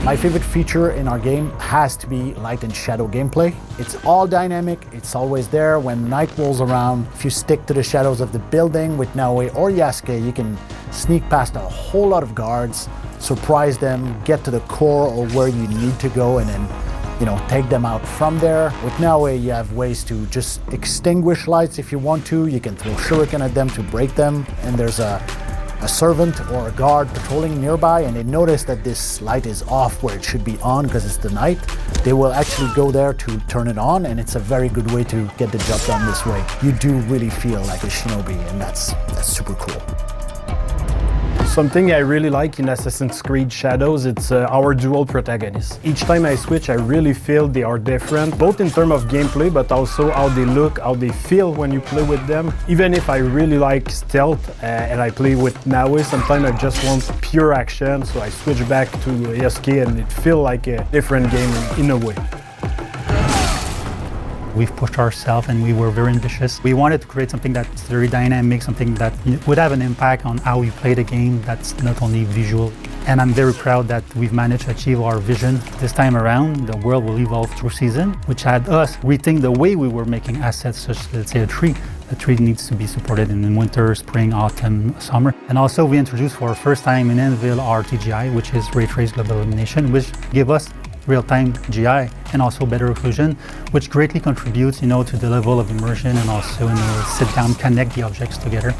My favorite feature in our game has to be light and shadow gameplay. It's all dynamic, it's always there. When night rolls around, if you stick to the shadows of the building with Naoe or Yasuke, you can sneak past a whole lot of guards, surprise them, get to the core or where you need to go, and then take them out from there. With Naoe, you have ways to just extinguish lights if you want to. You can throw shuriken at them to break them, and there's a servant or a guard patrolling nearby and they notice that this light is off where it should be on because it's the night, they will actually go there to turn it on, and it's a very good way to get the job done this way. You do really feel like a shinobi, and that's super cool. Something I really like in Assassin's Creed Shadows, it's our dual protagonists. Each time I switch, I really feel they are different, both in terms of gameplay, but also how they look, how they feel when you play with them. Even if I really like stealth and I play with Naoe, sometimes I just want pure action, so I switch back to Yasuke and it feels like a different game in a way. We've pushed ourselves and we were very ambitious. We wanted to create something that's very dynamic, something that would have an impact on how we play the game, that's not only visual. And I'm very proud that we've managed to achieve our vision this time around. The world will evolve through season, which had us rethink the way we were making assets, such as, let's say, a tree. A tree needs to be supported in winter, spring, autumn, summer. And also we introduced for the first time in Anvil our TGI, which is Ray Trace Global Illumination, which gave us real-time GI and also better occlusion, which greatly contributes, to the level of immersion and also, sit down, connect the objects together.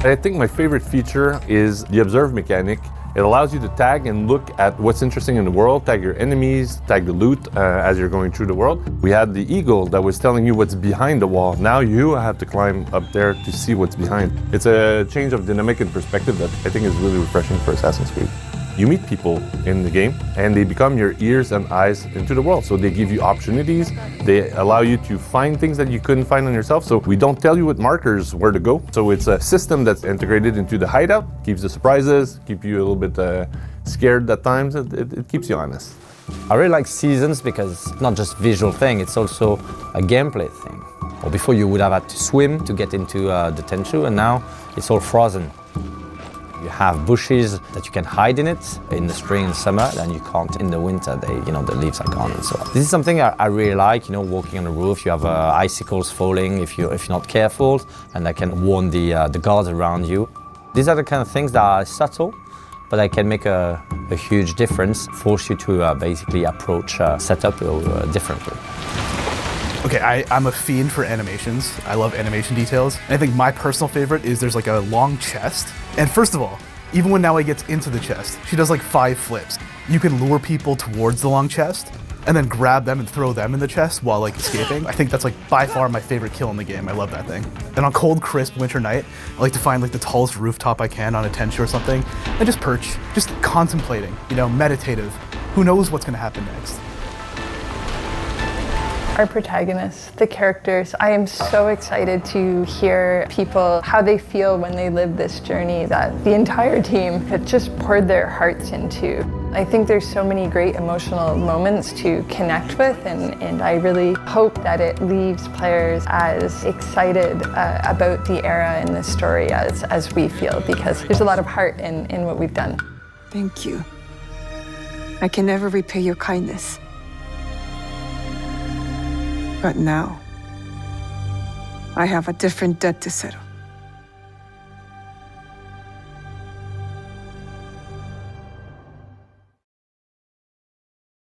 I think my favorite feature is the observe mechanic. It allows you to tag and look at what's interesting in the world, tag your enemies, tag the loot as you're going through the world. We had the eagle that was telling you what's behind the wall. Now you have to climb up there to see what's behind. It's a change of dynamic and perspective that I think is really refreshing for Assassin's Creed. You meet people in the game and they become your ears and eyes into the world. So they give you opportunities, they allow you to find things that you couldn't find on yourself. So we don't tell you with markers where to go. So it's a system that's integrated into the hideout, keeps the surprises, keep you a little bit scared at times, it keeps you honest. I really like Seasons because it's not just a visual thing, it's also a gameplay thing. Or before you would have had to swim to get into the Tenchu, and now it's all frozen. You have bushes that you can hide in it in the spring and summer, and you can't in the winter. The leaves are gone and so on. This is something I really like. Walking on the roof, you have icicles falling if you're not careful, and that can warn the guards around you. These are the kind of things that are subtle, but they can make a huge difference. Force you to basically approach setup differently. Okay, I'm a fiend for animations. I love animation details. And I think my personal favorite is there's like a long chest. And first of all, even when Naoe gets into the chest, she does like 5 flips. You can lure people towards the long chest and then grab them and throw them in the chest while like escaping. I think that's like by far my favorite kill in the game. I love that thing. And on cold, crisp winter night, I like to find like the tallest rooftop I can on a Tenchu or something and just perch, just contemplating, meditative. Who knows what's gonna happen next? Our protagonists, the characters, I am so excited to hear people, how they feel when they live this journey that the entire team had just poured their hearts into. I think there's so many great emotional moments to connect with, and I really hope that it leaves players as excited about the era and the story as we feel, because there's a lot of heart in what we've done. Thank you. I can never repay your kindness. But now, I have a different debt to settle.